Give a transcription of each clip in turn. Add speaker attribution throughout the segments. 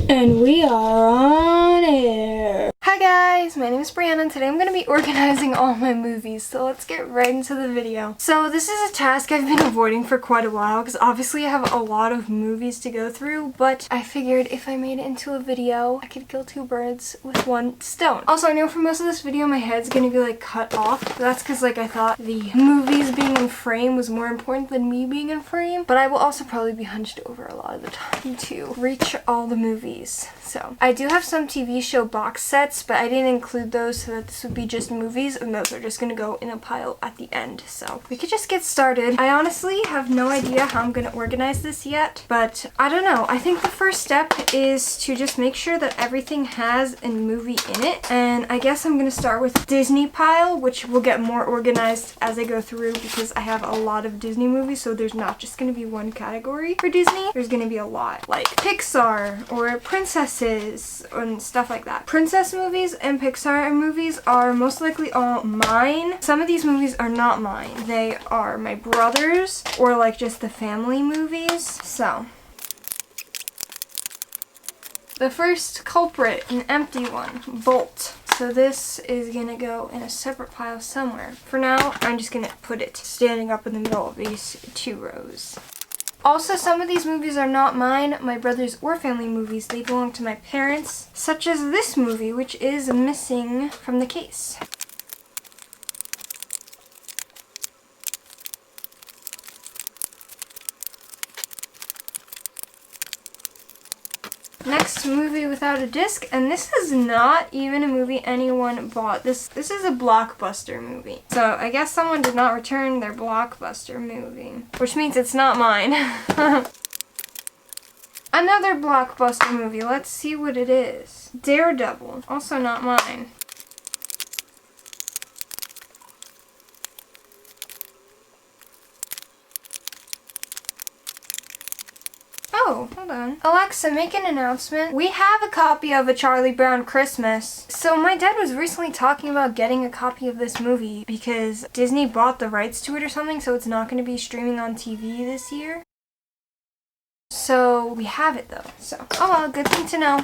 Speaker 1: And we are on air.
Speaker 2: Hi guys, my name is Brianna and today I'm going to be organizing all my movies, so let's get right into the video. So this is a task I've been avoiding for quite a while because obviously I have a lot of movies to go through, but I figured if I made it into a video, I could kill two birds with one stone. Also, I know for most of this video my head's going to be like cut off, but that's because like I thought the movies being in frame was more important than me being in frame, but I will also probably be hunched over a lot of the time to reach all the movies. So I do have some TV show box sets, but I didn't include those so that this would be just movies, and those are just gonna go in a pile at the end. So we could just get started. I honestly have no idea how I'm gonna organize this yet, but I don't know. I think the first step is to just make sure that everything has a movie in it, and I guess I'm gonna start with Disney pile, which will get more organized as I go through because I have a lot of Disney movies, so there's not just gonna be one category for Disney. There's gonna be a lot, like Pixar or princesses and stuff like that. Princess movies and Pixar movies are most likely all mine. Some of these movies are not mine. They are my brother's or like just the family movies. So the first culprit, an empty one, Bolt. So this is gonna go in a separate pile somewhere. For now, I'm just gonna put it standing up in the middle of these two rows. Also, some of these movies are not mine, my brother's or family movies. They belong to my parents, such as this movie, which is missing from the case. Next, movie without a disc, and this is not even a movie anyone bought. This is a Blockbuster movie. So I guess someone did not return their Blockbuster movie, which means it's not mine. Another Blockbuster movie. Let's see what it is. Daredevil. Also not mine. Oh, hold on. Alexa, make an announcement. We have a copy of A Charlie Brown Christmas. So my dad was recently talking about getting a copy of this movie because Disney bought the rights to it or something, so it's not going to be streaming on TV this year. So we have it though. So, oh well, good thing to know.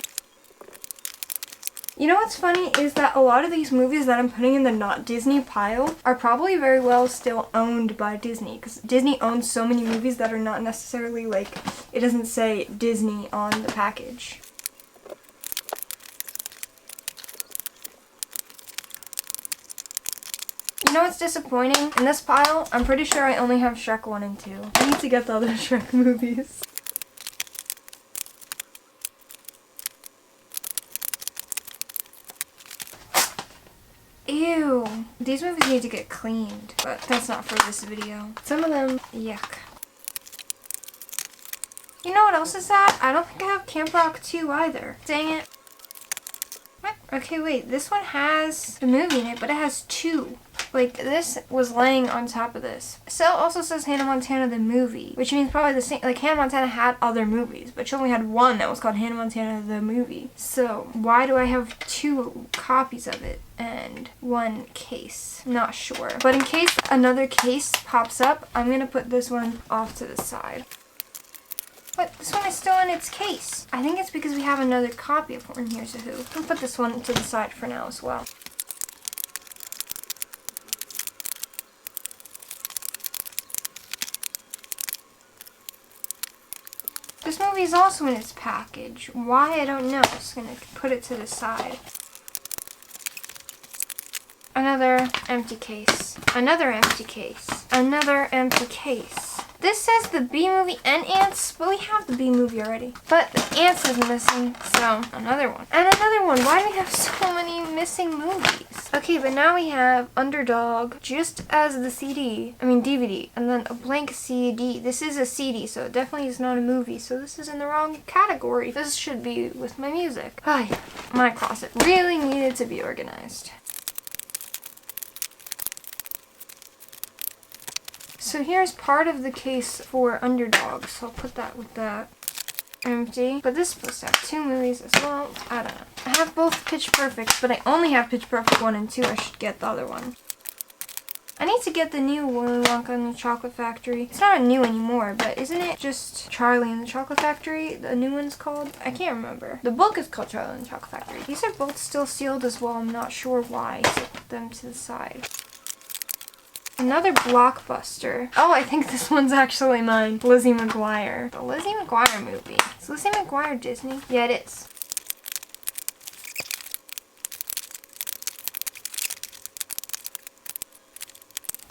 Speaker 2: You know what's funny is that a lot of these movies that I'm putting in the not Disney pile are probably very well still owned by Disney, because Disney owns so many movies that are not necessarily like, it doesn't say Disney on the package. You know what's disappointing? In this pile, I'm pretty sure I only have Shrek 1 and 2. I need to get the other Shrek movies. Ew. These movies need to get cleaned, but that's not for this video. Some of them, yuck. You know what else is sad? I don't think I have Camp Rock 2 either. Dang it. What? Okay, wait. This one has a movie in it, but it has two. Like, this was laying on top of this. So it also says Hannah Montana the movie, which means probably the same, like Hannah Montana had other movies, but she only had one that was called Hannah Montana the movie. So why do I have two copies of it and one case? Not sure. But in case another case pops up, I'm gonna put this one off to the side. But this one is still in its case. I think it's because we have another copy of Horn Hears a Who. I'll put this one to the side for now as well. This movie is also in its package. Why, I don't know. I'm just gonna put it to the side. Another empty case. Another empty case. Another empty case. This says the B movie and Ants, but we have the B movie already. But the Ants is missing, so another one. And another one. Why do we have so many missing movies? Okay, but now we have Underdog just as the DVD, and then a blank CD. This is a CD, so it definitely is not a movie, so this is in the wrong category. This should be with my music. Ay, my closet really needed to be organized. So here's part of the case for Underdog, so I'll put that with that. Empty. But this is supposed to have two movies as well. I don't know. I have both Pitch Perfect, but I only have Pitch Perfect 1 and 2. I should get the other one. I need to get the new Willy Wonka and the Chocolate Factory. It's not new anymore, but isn't it just Charlie and the Chocolate Factory? The new one's called? I can't remember. The book is called Charlie and the Chocolate Factory. These are both still sealed as well. I'm not sure why. Set them to the side. Another blockbuster. Oh, I think this one's actually mine. Lizzie McGuire. The Lizzie McGuire movie. Is Lizzie McGuire Disney? Yeah, it is.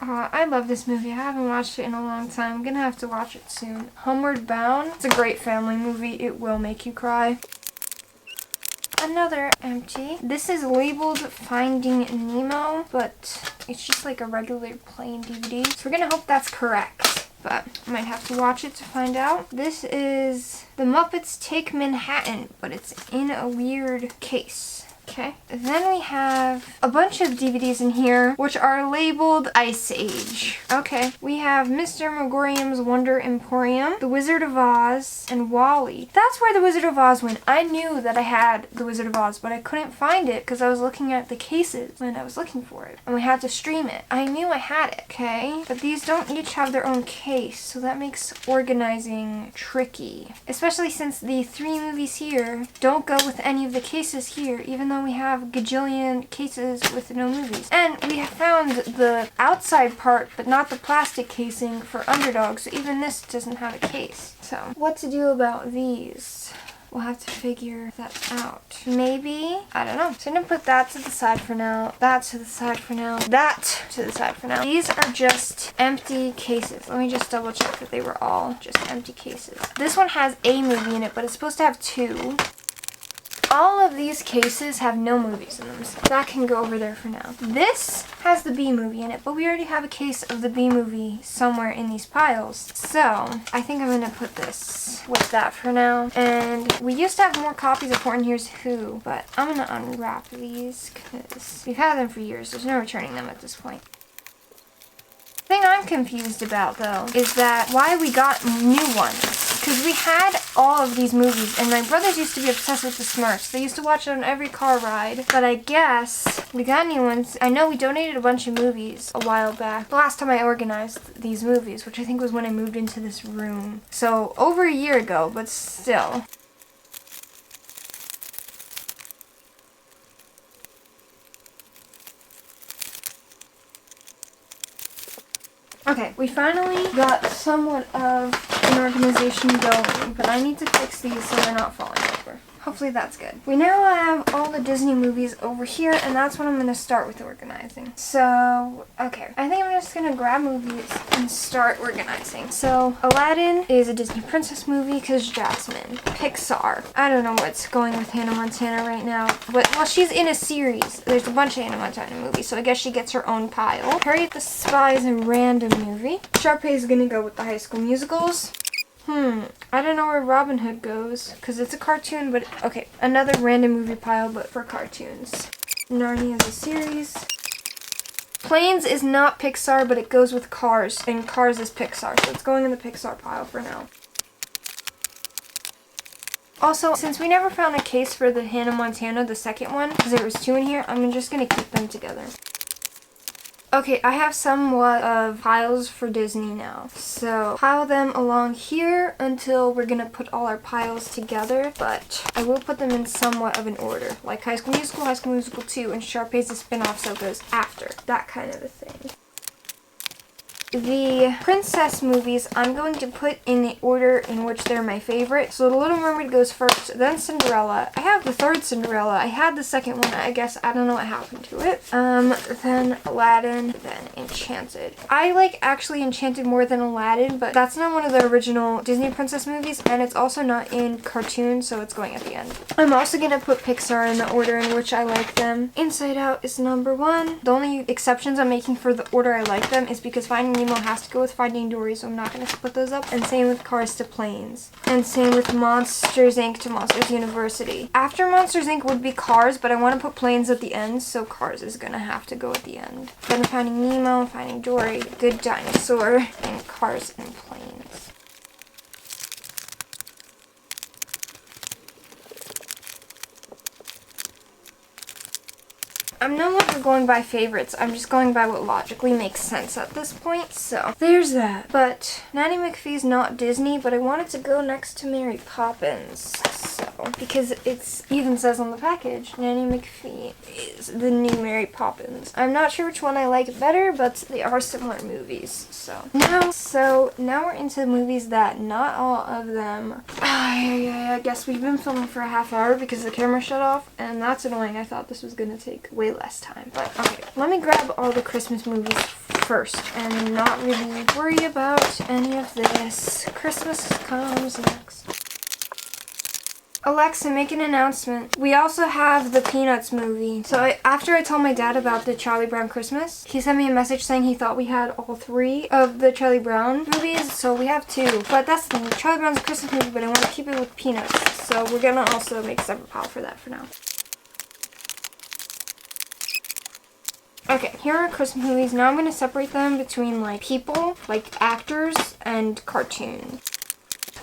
Speaker 2: I love this movie. I haven't watched it in a long time. I'm gonna have to watch it soon. Homeward Bound. It's a great family movie. It will make you cry. Another empty. This is labeled Finding Nemo, but it's just like a regular plain DVD. So we're gonna hope that's correct, but I might have to watch it to find out. This is The Muppets Take Manhattan, but it's in a weird case. Okay. Then we have a bunch of DVDs in here, which are labeled Ice Age. Okay. We have Mr. Megorium's Wonder Emporium, The Wizard of Oz, and WALL-E. That's where The Wizard of Oz went. I knew that I had The Wizard of Oz, but I couldn't find it because I was looking at the cases when I was looking for it. And we had to stream it. I knew I had it, okay? But these don't each have their own case, so that makes organizing tricky. Especially since the 3 movies here don't go with any of the cases here, even though we have gajillion cases with no movies. And we have found the outside part, but not the plastic casing for Underdog, so even this doesn't have a case. So, what to do about these? We'll have to figure that out. Maybe, I don't know. So I'm gonna put that to the side for now, that to the side for now, that to the side for now. These are just empty cases. Let me just double check that they were all just empty cases. This one has a movie in it, but it's supposed to have 2. All of these cases have no movies in them, so that can go over there for now. This has the B movie in it, but we already have a case of the B movie somewhere in these piles. So, I think I'm gonna put this with that for now. And we used to have more copies of Horton Hears Who, but I'm gonna unwrap these because we've had them for years. There's no returning them at this point. The thing I'm confused about, though, is that why we got new ones. Because we had all of these movies, and my brothers used to be obsessed with the Smurfs. They used to watch it on every car ride. But I guess we got new ones. I know we donated a bunch of movies a while back. The last time I organized these movies, which I think was when I moved into this room. So, over a year ago, but still. Okay, we finally got somewhat of an organization going, but I need to fix these so they're not falling over. Hopefully that's good. We now have all the Disney movies over here, and that's what I'm going to start with organizing. So, okay. I think I'm just going to grab movies and start organizing. So, Aladdin is a Disney princess movie because Jasmine. Pixar. I don't know what's going with Hannah Montana right now, but, well, she's in a series. There's a bunch of Hannah Montana movies, so I guess she gets her own pile. Harriet the Spy is a random movie. Sharpay is going to go with the High School Musicals. I don't know where Robin Hood goes, because it's a cartoon, but okay, another random movie pile, but for cartoons. Narnia is a series. Planes is not Pixar, but it goes with Cars, and Cars is Pixar, so it's going in the Pixar pile for now. Also, since we never found a case for the Hannah Montana, the second one, because there was 2 in here, I'm just going to keep them together. Okay, I have somewhat of piles for Disney now. So, pile them along here until we're gonna put all our piles together, but I will put them in somewhat of an order. Like High School Musical 2, and Sharpay's a spin-off, so it goes after. That kind of a thing. The princess movies, I'm going to put in the order in which they're my favorite. So The Little Mermaid goes first, then Cinderella. I have the 3rd Cinderella. I had the 2nd one, I guess. I don't know what happened to it. Then Aladdin, then Enchanted. I like actually Enchanted more than Aladdin, but that's not one of the original Disney princess movies, and it's also not in cartoons, so it's going at the end. I'm also going to put Pixar in the order in which I like them. Inside Out is number 1. The only exceptions I'm making for the order I like them is because Finding Nemo has to go with Finding Dory, so I'm not going to split those up. And same with Cars to Planes. And same with Monsters Inc. to Monsters University. After Monsters Inc. would be Cars, but I want to put Planes at the end, so Cars is going to have to go at the end. Then Finding Nemo, Finding Dory, Good Dinosaur, and Cars and Planes. I'm no longer going by favorites. I'm just going by what logically makes sense at this point. So there's that. But Nanny McPhee's not Disney, but I wanted to go next to Mary Poppins. So because it's even says on the package, Nanny McPhee is the new Mary Poppins. I'm not sure which one I like better, but they are similar movies. So now we're into the movies that not all of them. I guess we've been filming for a half hour because the camera shut off, and that's annoying. I thought this was gonna take way less time. But okay, let me grab all the Christmas movies first and not really worry about any of this. Christmas comes next. Alexa, make an announcement. We also have the Peanuts movie. So after I told my dad about the Charlie Brown Christmas, he sent me a message saying he thought we had all 3 of the Charlie Brown movies. So we have 2. But that's the thing. Charlie Brown's a Christmas movie, but I want to keep it with Peanuts. So we're gonna also make a separate pile for that for now. Okay, here are Christmas movies. Now I'm going to separate them between like people, like actors, and cartoons.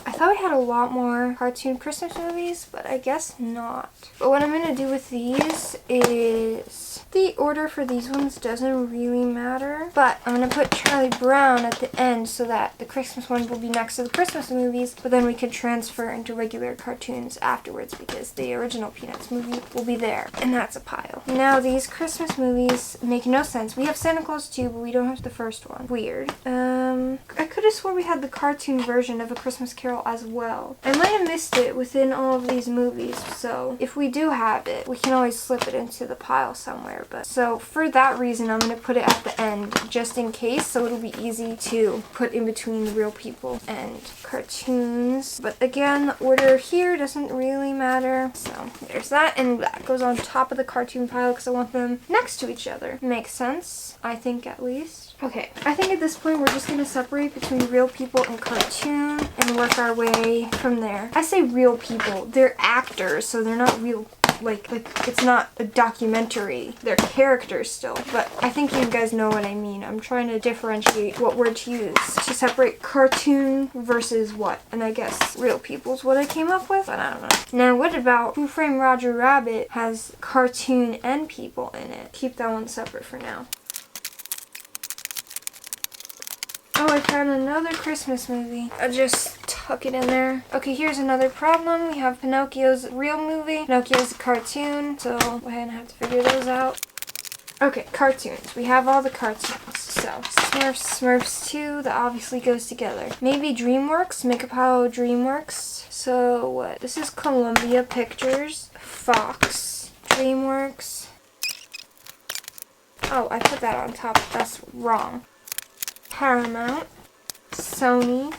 Speaker 2: I thought we had a lot more cartoon Christmas movies, but I guess not. But what I'm going to do with these is... the order for these ones doesn't really matter, but I'm going to put Charlie Brown at the end so that the Christmas one will be next to the Christmas movies, but then we could transfer into regular cartoons afterwards because the original Peanuts movie will be there, and that's a pile. Now, these Christmas movies make no sense. We have Santa Claus 2, but we don't have the first one. Weird. I could have sworn we had the cartoon version of A Christmas Carol as well. I might have missed it within all of these movies, so if we do have it, we can always slip it into the pile somewhere. But so for that reason, I'm going to put it at the end just in case, so it'll be easy to put in between the real people and cartoons. But again, the order here doesn't really matter. So there's that, and that goes on top of the cartoon pile because I want them next to each other. Makes sense, I think, at least. Okay, I think at this point we're just going to separate between real people and cartoon and work our way from there. I say real people. They're actors, so they're not real, like it's not a documentary. They're characters still, but I think you guys know what I mean. I'm trying to differentiate what word to use to separate cartoon versus what, and I guess real people is what I came up with, but I don't know. Now, what about Who Framed Roger Rabbit has cartoon and people in it? Keep that one separate for now. Oh, I found another Christmas movie. I'll just tuck it in there. Okay, here's another problem. We have Pinocchio's real movie. Pinocchio's a cartoon, so we're gonna have to figure those out. Okay, cartoons. We have all the cartoons. So, Smurfs 2, that obviously goes together. Maybe DreamWorks, make a pile of DreamWorks. So, what? This is Columbia Pictures, Fox, DreamWorks. Oh, I put that on top. That's wrong. Paramount, Sony.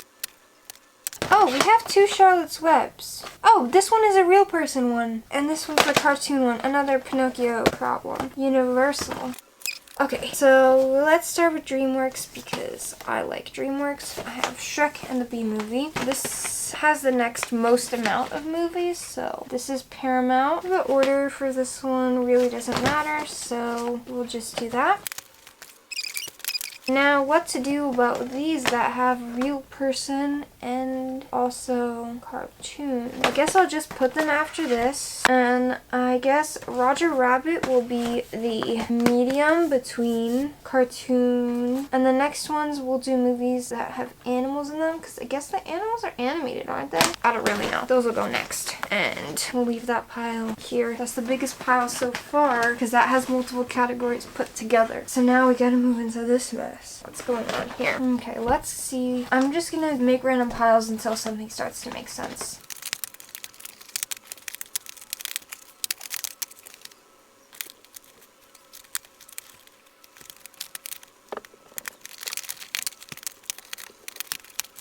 Speaker 2: Oh, we have 2 Charlotte's Webs. Oh, this one is a real person one, and this one's the cartoon one. Another Pinocchio problem. Universal. Okay, so let's start with DreamWorks because I like DreamWorks. I have Shrek and the Bee Movie. This has the next most amount of movies, so this is Paramount. The order for this one really doesn't matter, so we'll just do that. Now, what to do about these that have real person and also cartoon? I guess I'll just put them after this. And I guess Roger Rabbit will be the medium between cartoon. And the next ones we'll do movies that have animals in them, because I guess the animals are animated, aren't they? I don't really know. Those will go next. And we'll leave that pile here. That's the biggest pile so far, because that has multiple categories put together. So now we gotta move into this mess. What's going on here? Okay, let's see. I'm just gonna make random piles until something starts to make sense.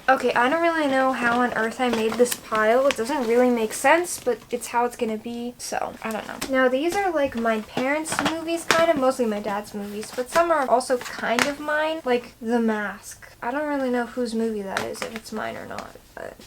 Speaker 2: Okay, I don't really know how on earth I made this pile. It doesn't really make sense, but it's how it's gonna be, so I don't know. Now, these are like my parents' movies, kind of, mostly my dad's movies, but some are also kind of mine, like The Mask. I don't really know whose movie that is, if it's mine or not.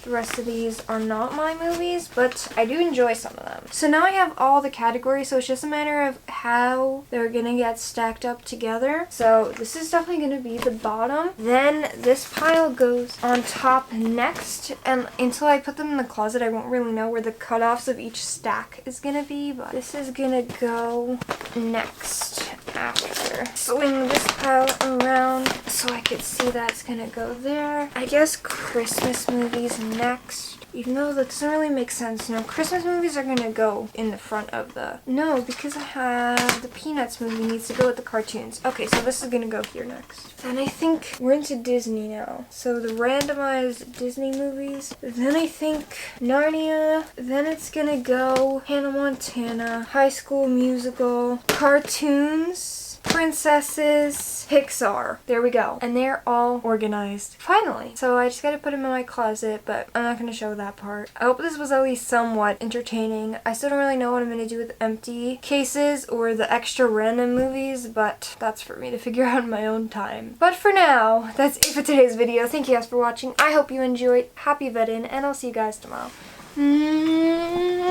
Speaker 2: The rest of these are not my movies, but I do enjoy some of them. So now I have all the categories, so it's just a matter of how they're gonna get stacked up together. So this is definitely gonna be the bottom. Then this pile goes on top next, and until I put them in the closet, I won't really know where the cutoffs of each stack is gonna be, but this is gonna go next after. Swing this pile around so I could see that's gonna go there. I guess Christmas movies next. Even though that doesn't really make sense. No, Christmas movies are gonna go in the front of the... No, because I have the Peanuts movie needs to go with the cartoons. Okay, so this is gonna go here next. And I think we're into Disney now. So the randomized Disney movies. Then I think Narnia. Then it's gonna go Hannah Montana, High School Musical, cartoons, princesses, Pixar. There we go. And they're all organized. Finally. So I just gotta put them in my closet, but I'm not gonna show that part. I hope this was at least somewhat entertaining. I still don't really know what I'm gonna do with empty cases or the extra random movies, but that's for me to figure out in my own time. But for now, that's it for today's video. Thank you guys for watching. I hope you enjoyed. Happy VEDIN, and I'll see you guys tomorrow. Mwah.